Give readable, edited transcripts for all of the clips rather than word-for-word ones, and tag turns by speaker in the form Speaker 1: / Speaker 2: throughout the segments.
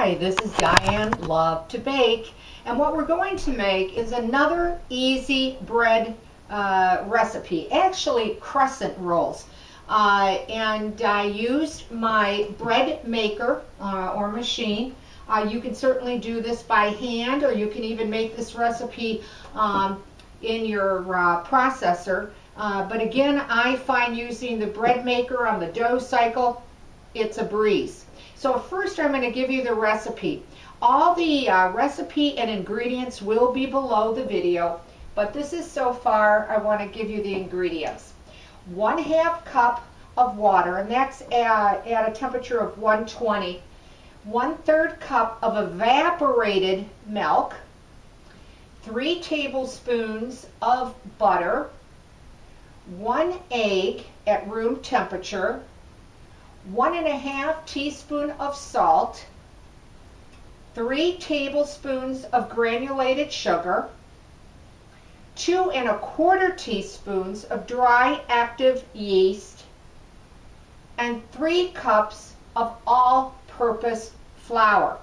Speaker 1: Hi, this is Diane Lovetobake, and what we're going to make is another easy bread recipe, actually crescent rolls. And I used my bread maker or machine. You can certainly do this by hand, or you can even make this recipe in your processor. But again, I find using the bread maker on the dough cycle, it's a breeze. So first I'm going to give you the recipe. All the recipe and ingredients will be below the video, but this is so far I want to give you the ingredients. 1/2 cup of water, and that's at a temperature of 120. 1/3 cup of evaporated milk. 3 tablespoons of butter. 1 egg at room temperature. 1½ teaspoon of salt, 3 tablespoons of granulated sugar, 2 1/4 teaspoons of dry active yeast, and 3 cups of all-purpose flour.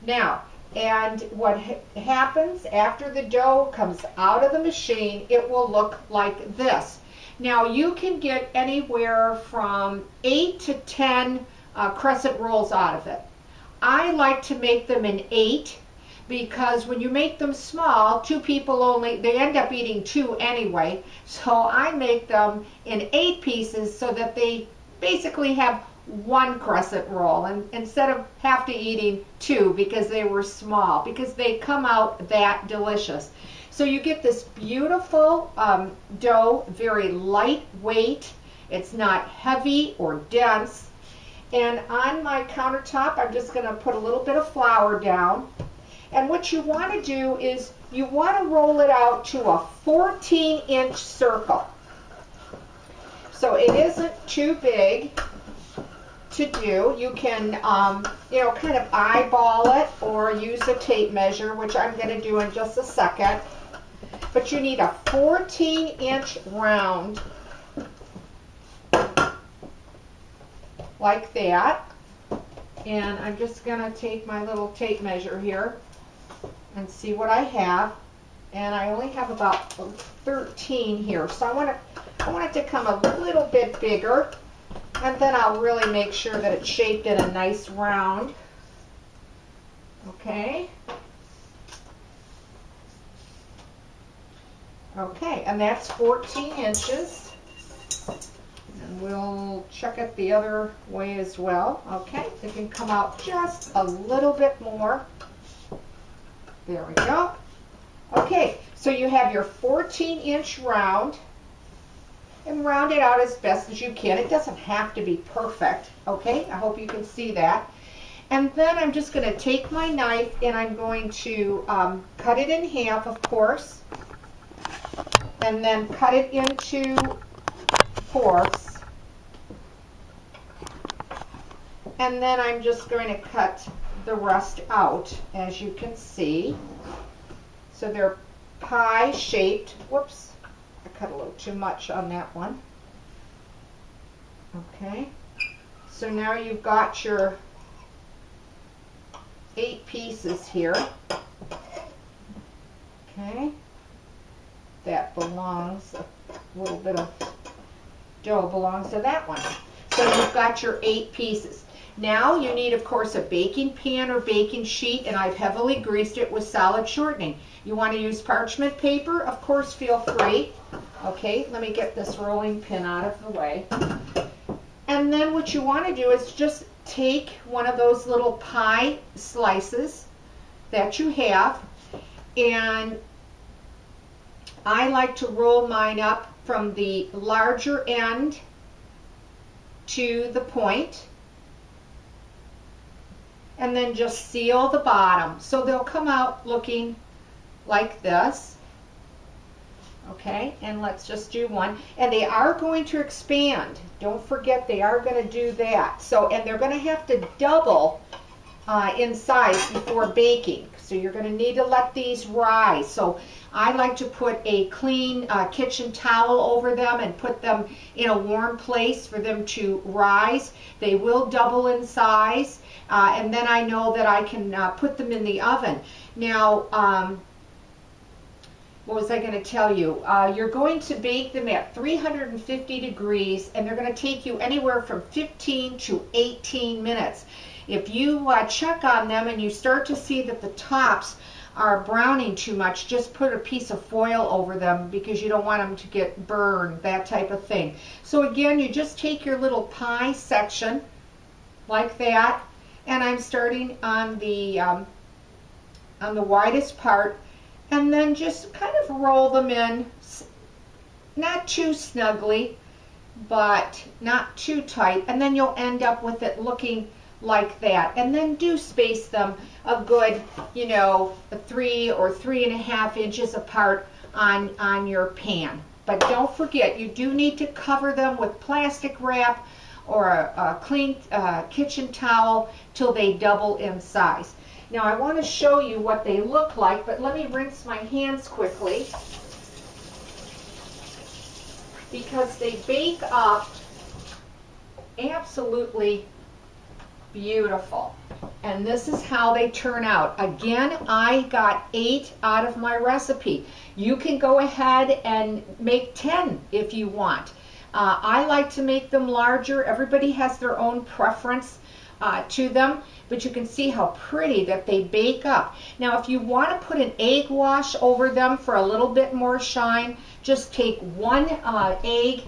Speaker 1: Now, and what happens after the dough comes out of the machine, it will look like this. Now you can get anywhere from 8 to 10 crescent rolls out of it. I like to make them in 8 because when you make them small, 2 people only, they end up eating 2 anyway. So I make them in 8 pieces so that they basically have 1 crescent roll, and instead of have to eating 2 because they were small, because they come out that delicious. So you get this beautiful dough, very lightweight. It's not heavy or dense. And on my countertop, I'm just going to put a little bit of flour down. And what you want to do is you want to roll it out to a 14-inch circle. So it isn't too big to do. You can, kind of eyeball it or use a tape measure, which I'm going to do in just a second. But you need a 14-inch round like that. And I'm just going to take my little tape measure here and see what I have. And I only have about 13 here. So I want it to come a little bit bigger. And then I'll really make sure that it's shaped in a nice round. Okay. Okay, and that's 14 inches. And we'll check it the other way as well. Okay, it can come out just a little bit more. There we go. Okay, so you have your 14-inch round. And round it out as best as you can. It doesn't have to be perfect. Okay, I hope you can see that. And then I'm just going to take my knife and I'm going to cut it in half, of course. And then cut it into 4ths. And then I'm just going to cut the rest out, as you can see. So they're pie-shaped. Whoops, I cut a little too much on that one. Okay, so now you've got your 8 pieces here. Okay. That belongs, a little bit of dough belongs to that one. So you've got your 8 pieces. Now you need, of course, a baking pan or baking sheet, and I've heavily greased it with solid shortening. You want to use parchment paper, of course, feel free. Okay, let me get this rolling pin out of the way. And then what you want to do is just take one of those little pie slices that you have, and I like to roll mine up from the larger end to the point, and then just seal the bottom. So they'll come out looking like this. Okay, and let's just do one. And they are going to expand. Don't forget, they are going to do that. So, and they're going to have to double in size before baking. So you're going to need to let these rise. So I like to put a clean kitchen towel over them and put them in a warm place for them to rise. They will double in size, and then I know that I can put them in the oven. Now, what was I going to tell you? You're going to bake them at 350 degrees, and they're going to take you anywhere from 15 to 18 minutes. If you check on them and you start to see that the tops are browning too much, just put a piece of foil over them because you don't want them to get burned, that type of thing. So again, you just take your little pie section like that, and I'm starting on the widest part, and then just kind of roll them in, not too snugly, but not too tight, and then you'll end up with it looking like that. And then do space them a good, 3 or 3.5 inches apart on your pan. But don't forget, you do need to cover them with plastic wrap or a clean kitchen towel till they double in size. Now I want to show you what they look like, but let me rinse my hands quickly because they bake up absolutely beautiful. And this is how they turn out. Again, I got 8 out of my recipe. You can go ahead and make 10 if you want. I like to make them larger. Everybody has their own preference to them, but you can see how pretty that they bake up. Now, if you want to put an egg wash over them for a little bit more shine, just take 1 egg,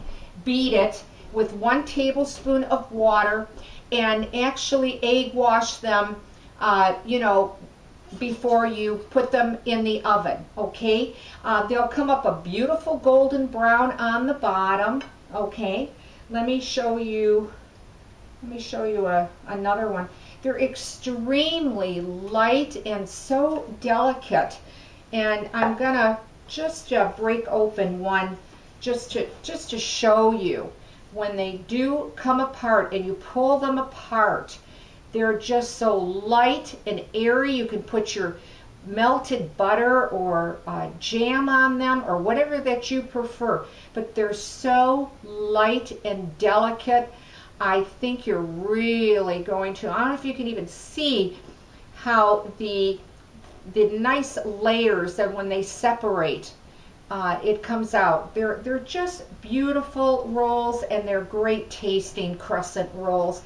Speaker 1: beat it with 1 tablespoon of water, and actually egg wash them, before you put them in the oven, okay? They'll come up a beautiful golden brown on the bottom, okay? Let me show you another one. They're extremely light and so delicate, and I'm gonna just break open one just to show you. When they do come apart and you pull them apart, they're just so light and airy. You can put your melted butter or jam on them or whatever that you prefer, but they're so light and delicate. I think you're really going to, I don't know if you can even see how the nice layers that when they separate, it comes out. They're just beautiful rolls, and they're great tasting crescent rolls.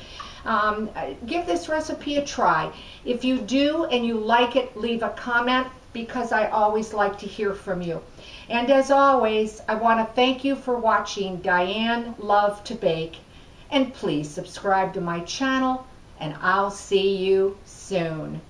Speaker 1: Give this recipe a try. If you do and you like it, leave a comment because I always like to hear from you. And as always, I want to thank you for watching Diane Lovetobake, and please subscribe to my channel, and I'll see you soon.